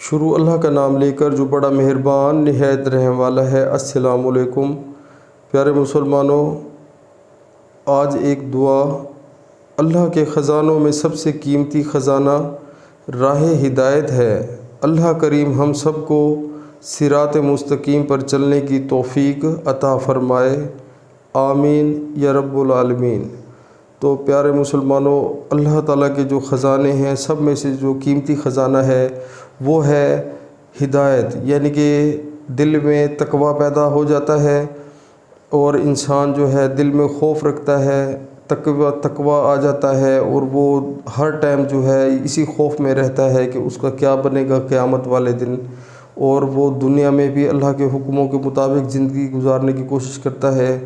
شروع اللہ کا نام لے کر جو بڑا مہربان نہایت رحم والا ہے۔ السلام علیکم پیارے مسلمانوں، آج ایک دعا۔ اللہ کے خزانوں میں سب سے قیمتی خزانہ راہ ہدایت ہے۔ اللہ کریم ہم سب کو صراط مستقیم پر چلنے کی توفیق عطا فرمائے، آمین یا رب العالمین۔ تو پیارے مسلمانوں، اللہ تعالیٰ کے جو خزانے ہیں، سب میں سے جو قیمتی خزانہ ہے وہ ہے ہدایت، یعنی کہ دل میں تقویٰ پیدا ہو جاتا ہے اور انسان جو ہے دل میں خوف رکھتا ہے، تقویٰ آ جاتا ہے اور وہ ہر ٹائم جو ہے اسی خوف میں رہتا ہے کہ اس کا کیا بنے گا قیامت والے دن، اور وہ دنیا میں بھی اللہ کے حکموں کے مطابق زندگی گزارنے کی کوشش کرتا ہے،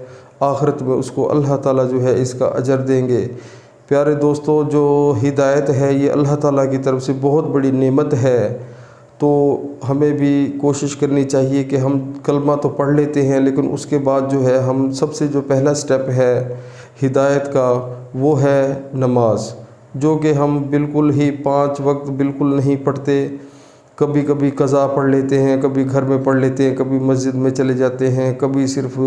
آخرت میں اس کو اللہ تعالیٰ جو ہے اس کا اجر دیں گے۔ پیارے دوستو، جو ہدایت ہے یہ اللہ تعالیٰ کی طرف سے بہت بڑی نعمت ہے، تو ہمیں بھی کوشش کرنی چاہیے کہ ہم کلمہ تو پڑھ لیتے ہیں لیکن اس کے بعد جو ہے ہم سب سے جو پہلا سٹیپ ہے ہدایت کا وہ ہے نماز، جو کہ ہم بالکل ہی 5 وقت بالکل نہیں پڑھتے، کبھی کبھی قضا پڑھ لیتے ہیں، کبھی گھر میں پڑھ لیتے ہیں، کبھی مسجد میں چلے جاتے ہیں، کبھی صرف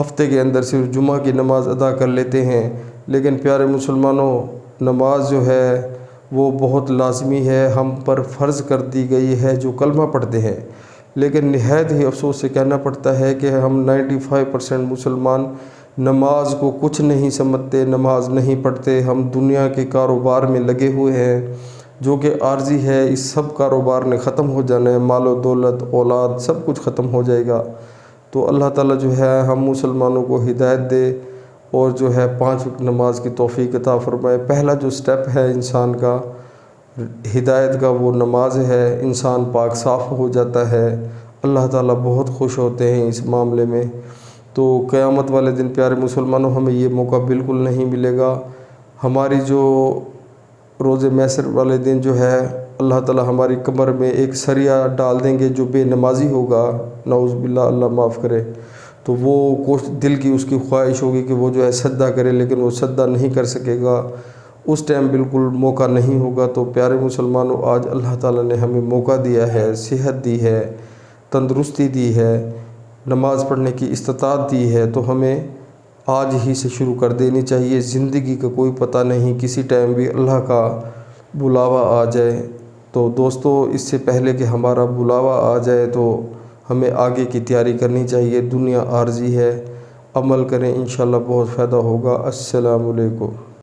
ہفتے کے اندر صرف جمعہ کی نماز ادا کر لیتے ہیں۔ لیکن پیارے مسلمانوں، نماز جو ہے وہ بہت لازمی ہے، ہم پر فرض کر دی گئی ہے جو کلمہ پڑھتے ہیں۔ لیکن نہایت ہی افسوس سے کہنا پڑتا ہے کہ ہم 95% مسلمان نماز کو کچھ نہیں سمجھتے، نماز نہیں پڑھتے، ہم دنیا کے کاروبار میں لگے ہوئے ہیں جو کہ عارضی ہے، اس سب کاروبار نے ختم ہو جانا ہے، مال و دولت اولاد سب کچھ ختم ہو جائے گا۔ تو اللہ تعالیٰ جو ہے ہم مسلمانوں کو ہدایت دے اور جو ہے 5 وقت نماز کی توفیق عطا فرمائے۔ پہلا جو سٹیپ ہے انسان کا ہدایت کا وہ نماز ہے، انسان پاک صاف ہو جاتا ہے، اللہ تعالیٰ بہت خوش ہوتے ہیں اس معاملے میں۔ تو قیامت والے دن پیارے مسلمانوں ہمیں یہ موقع بالکل نہیں ملے گا۔ ہماری جو روز محشر والے دن جو ہے اللہ تعالیٰ ہماری کمر میں ایک سریا ڈال دیں گے، جو بے نمازی ہوگا، نعوذ باللہ اللہ معاف کرے، تو وہ دل کی اس کی خواہش ہوگی کہ وہ جو ہے سجدہ کرے، لیکن وہ سجدہ نہیں کر سکے گا، اس ٹائم بالکل موقع نہیں ہوگا۔ تو پیارے مسلمانوں، آج اللہ تعالیٰ نے ہمیں موقع دیا ہے، صحت دی ہے، تندرستی دی ہے، نماز پڑھنے کی استطاعت دی ہے، تو ہمیں آج ہی سے شروع کر دینی چاہیے۔ زندگی کا کوئی پتہ نہیں، کسی ٹائم بھی اللہ کا بلاوا آ جائے۔ تو دوستو، اس سے پہلے کہ ہمارا بلاوا آ جائے تو ہمیں آگے کی تیاری کرنی چاہیے۔ دنیا عارضی ہے، عمل کریں، انشاءاللہ بہت فائدہ ہوگا۔ السلام علیکم۔